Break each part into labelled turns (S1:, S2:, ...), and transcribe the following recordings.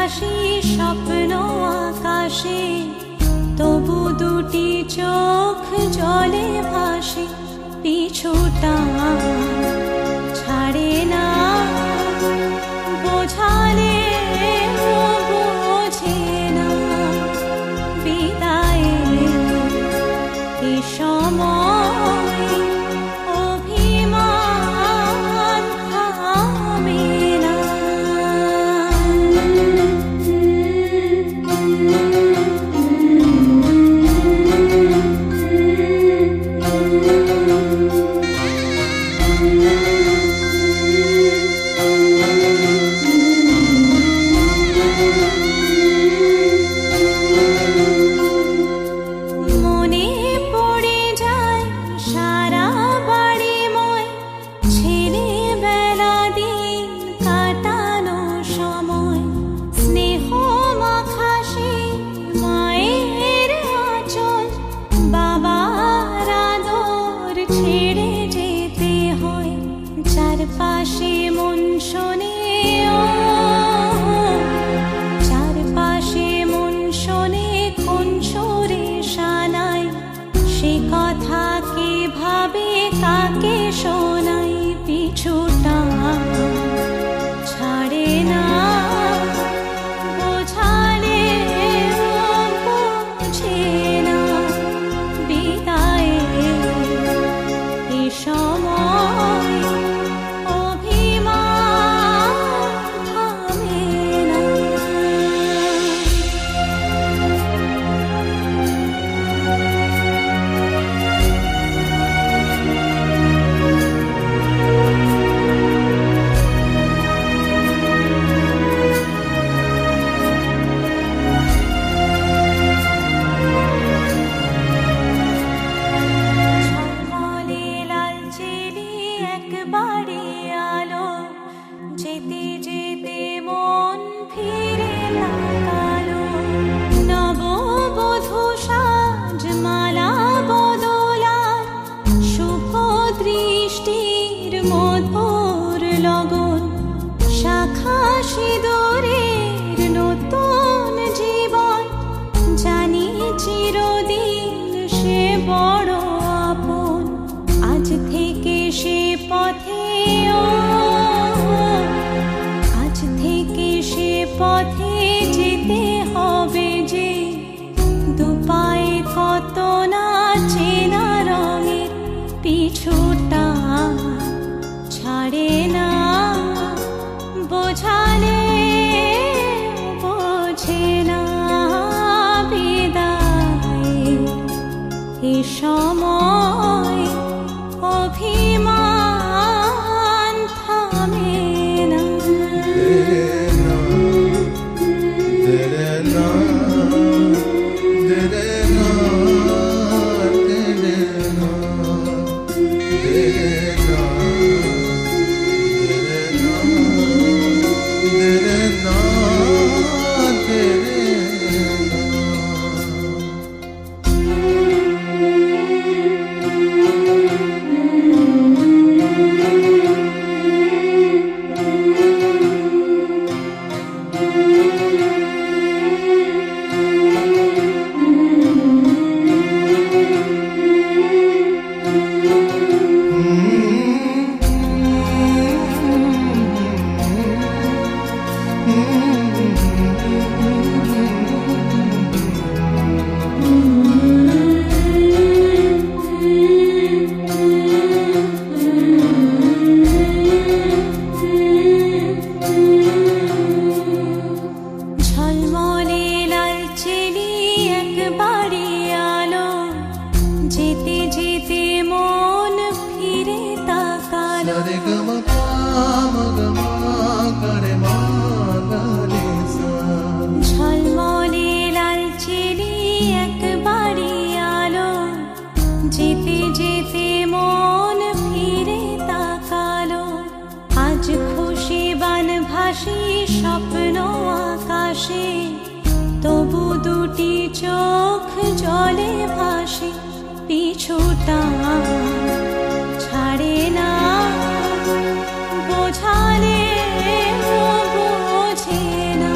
S1: ভাসি স্বপ্ন আকাশে, তবু দুটি চোখ জলে ভাসে, পিছুটা ছাড়ে না, বোঝালে বোঝে না, বিদায়ে এ সময় অভিমান থামে না। মনে পড়ে যায় সারা বাড়িময় ছেলেবেলা দিন কাটানো সময়, স্নেহ মাখা সেই মায়ের আঁচল, বাবার আদর ছেড়ে যেতে হয়, চারপাশে মন শোনে চারপাশে মন শোনে কোন সুরে শানাই, সে কথা কে ভাবে কাকে শোনাই, পিছুটা ছাড়ে না, বোঝালে বোঝে না, বিদায়ে এ সময় অভিমান থামে না। ঝলমলে লাল চিলি একবারে আলো, যেতে যেতে মন ফিরে তাকালো, নববধূ সাজ মালা বদলার, শুভ দৃষ্টির মধুর লগন, শাখা সিঁদুরের নতুন জীবন, জানি চিরদিন সে বড় আপন, আজ থেকে সে পথে আজ থেকে সে পথে যেতে হবে যে, দুপায়ে কত না চেনা রঙের, পিছুটা ছাড়ে না, বোঝালে বোঝে না, বিদায়ে এ সময় অভিমান থামে না। ঝলমলে লাল চিলি একবারে আলো, যেতে যেতে মন ফিরে তাকালো, ঝলমলে লাল চিলি একবারে আলো, যেতে যেতে মন ফিরে তাকালো, আজ খুশি বান ভাসি স্বপ্ন আকাশে, তবু দুটি চোখ জলে ভাসে, পিছুটা ছাড়ে না, বোঝালে বোঝে না।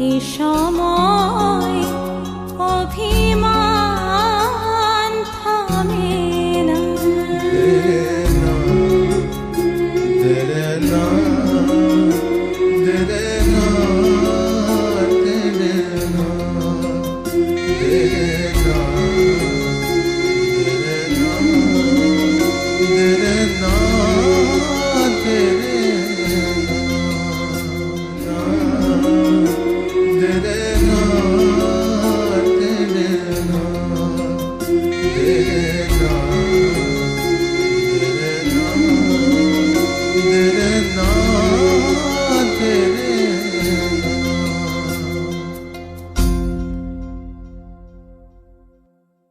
S1: এ সময় অভিমান